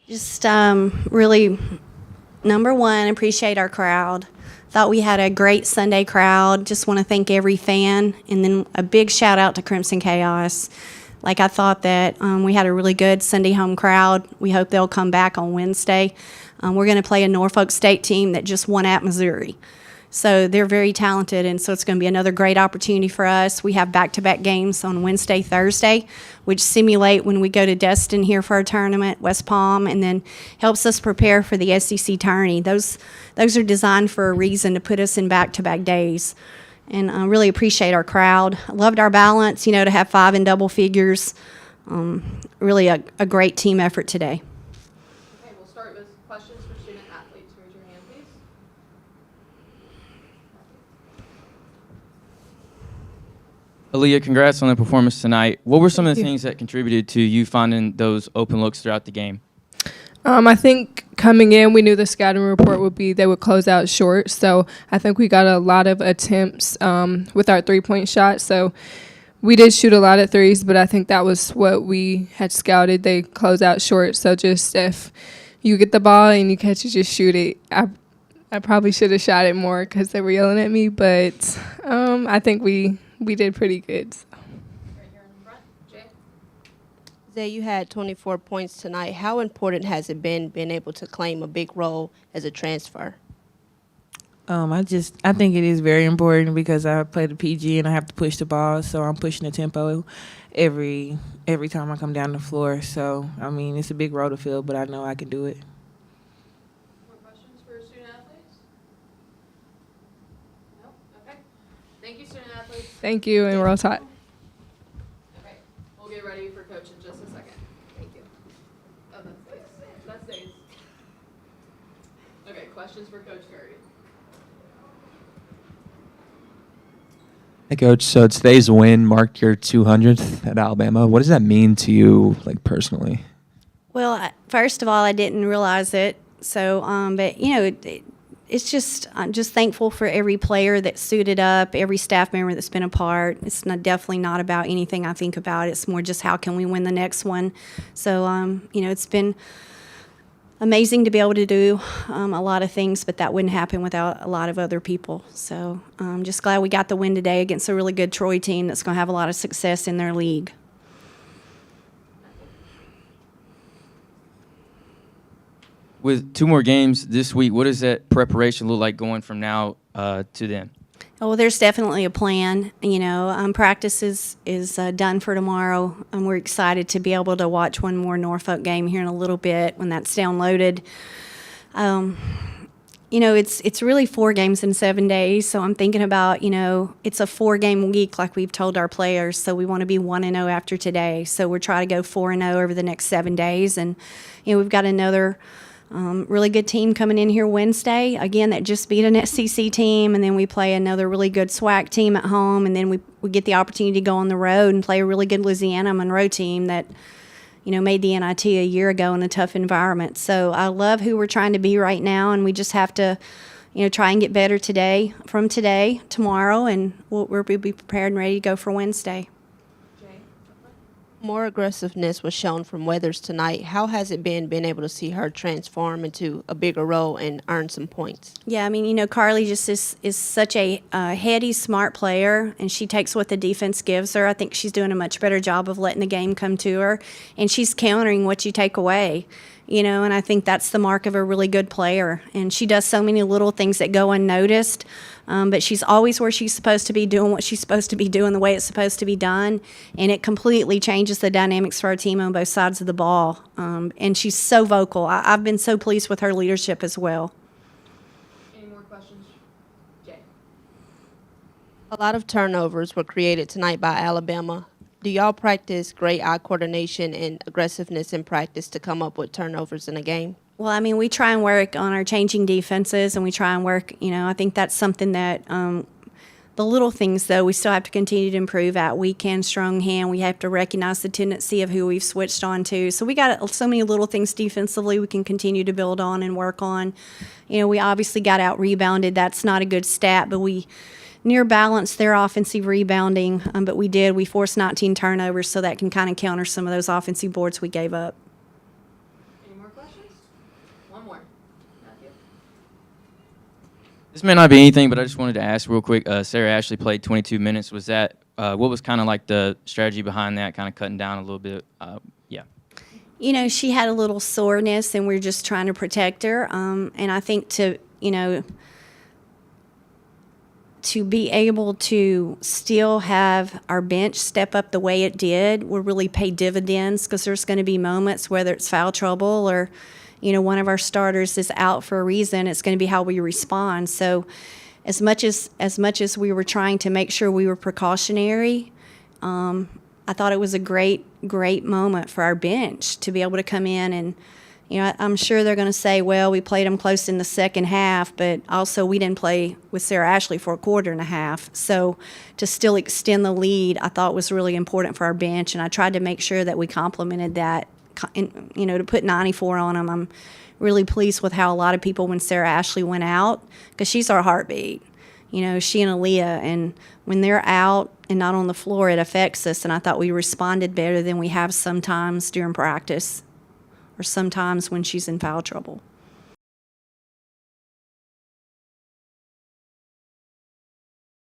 Just really, number one, appreciate our crowd. Thought we had a great Sunday crowd. Just want to thank every fan. And then a big shout out to Crimson Chaos. Like, I thought that we had a really good Sunday home crowd. We hope they'll come back on Wednesday. We're going to play a Norfolk State team that just won at Missouri. So they're very talented, and so it's going to be another great opportunity for us. We have back-to-back games on Wednesday, Thursday, which simulate when we go to Destin here for our tournament, West Palm, and then helps us prepare for the SEC tourney. Those are designed for a reason, to put us in back-to-back days. And I really appreciate our crowd. I loved our balance, to have 5 in double figures. Really a great team effort today. Okay, we'll start with questions for student athletes. Raise your hand, please. Aaliyah, congrats on the performance tonight. What were some of the things that contributed to you finding those open looks throughout the game? I think coming in, we knew the scouting report would be they would close out short. So I think we got a lot of attempts with our three-point shot. So we did shoot a lot of threes, but I think that was what we had scouted. They close out short. So just if you get the ball and you catch it, just shoot it. I probably should have shot it more because they were yelling at me, but I think we did pretty good. So. Right here in the front. Jay? Zaay, you had 24 points tonight. How important has it been being able to claim a big role as a transfer? I think it is very important because I play the PG and I have to push the ball, so I'm pushing the tempo every time I come down the floor. So, it's a big role to fill, but I know I can do it. More questions for student athletes? No? Okay. Thank you, student athletes. Thank you, and we're all tight. Okay, we'll get ready for coach in just a second. Thank you. Oh, that's Zays. Okay, questions for Coach Curry. Hey, Coach. So today's win marked your 200th at Alabama. What does that mean to you, personally? Well, first of all, I didn't realize it. So, but it's just, I'm just thankful for every player that suited up, every staff member that's been a part. It's definitely not about anything I think about. It's more just how can we win the next one. So, it's been amazing to be able to do a lot of things, but that wouldn't happen without a lot of other people. So I'm just glad we got the win today against a really good Troy team that's going to have a lot of success in their league. With 2 more games this week, what does that preparation look like going from now to then? Well, there's definitely a plan. Practice is done for tomorrow, and we're excited to be able to watch one more Norfolk game here in a little bit when that's downloaded. It's really 4 games in 7 days, so I'm thinking about, it's a 4-game week like we've told our players, so we want to be 1-0 after today. So we're trying to go 4-0 over the next 7 days, and, we've got another really good team coming in here Wednesday, again, that just beat an SEC team, and then we play another really good SWAC team at home, and then we get the opportunity to go on the road and play a really good Louisiana Monroe team that, made the NIT a year ago in a tough environment. So I love who we're trying to be right now, and we just have to, try and get better tomorrow, and we'll be prepared and ready to go for Wednesday. More aggressiveness was shown from Weathers tonight. How has it been being able to see her transform into a bigger role and earn some points? Yeah, Carly just is such a heady, smart player, and she takes what the defense gives her. I think she's doing a much better job of letting the game come to her, and she's countering what you take away. And I think that's the mark of a really good player. And she does so many little things that go unnoticed, but she's always where she's supposed to be, doing what she's supposed to be doing the way it's supposed to be done, and it completely changes the dynamics for our team on both sides of the ball. And she's so vocal. I've been so pleased with her leadership as well. Any more questions? Jay? A lot of turnovers were created tonight by Alabama. Do y'all practice great eye coordination and aggressiveness in practice to come up with turnovers in a game? Well, we try and work on our changing defenses, and we try and work, I think that's something that the little things, though, we still have to continue to improve at. Weak hand, strong hand. We have to recognize the tendency of who we've switched on to. So we got so many little things defensively we can continue to build on and work on. We obviously got out-rebounded. That's not a good stat, but we near balanced their offensive rebounding, but we forced 19 turnovers, so that can kind of counter some of those offensive boards we gave up. Any more questions? one more. Matthew? This may not be anything, but I just wanted to ask real quick. Sarah Ashley played 22 minutes. Was that what was kind of like the strategy behind that, kind of cutting down a little bit? Yeah. You know, she had a little soreness, and we're just trying to protect her. And I think to be able to still have our bench step up the way it did will really pay dividends, because there's going to be moments, whether it's foul trouble or, one of our starters is out for a reason, it's going to be how we respond. So as much as we were trying to make sure we were precautionary, I thought it was a great moment for our bench to be able to come in and, I'm sure they're going to say, well, we played them close in the second half, but also we didn't play with Sarah Ashley for a quarter and a half. So to still extend the lead, I thought was really important for our bench, and I tried to make sure that we complemented that, to put 94 on them. I'm really pleased with how a lot of people, when Sarah Ashley went out, because she's our heartbeat, she and Aaliyah, and when they're out and not on the floor, it affects us, and I thought we responded better than we have sometimes during practice, or sometimes when she's in foul trouble.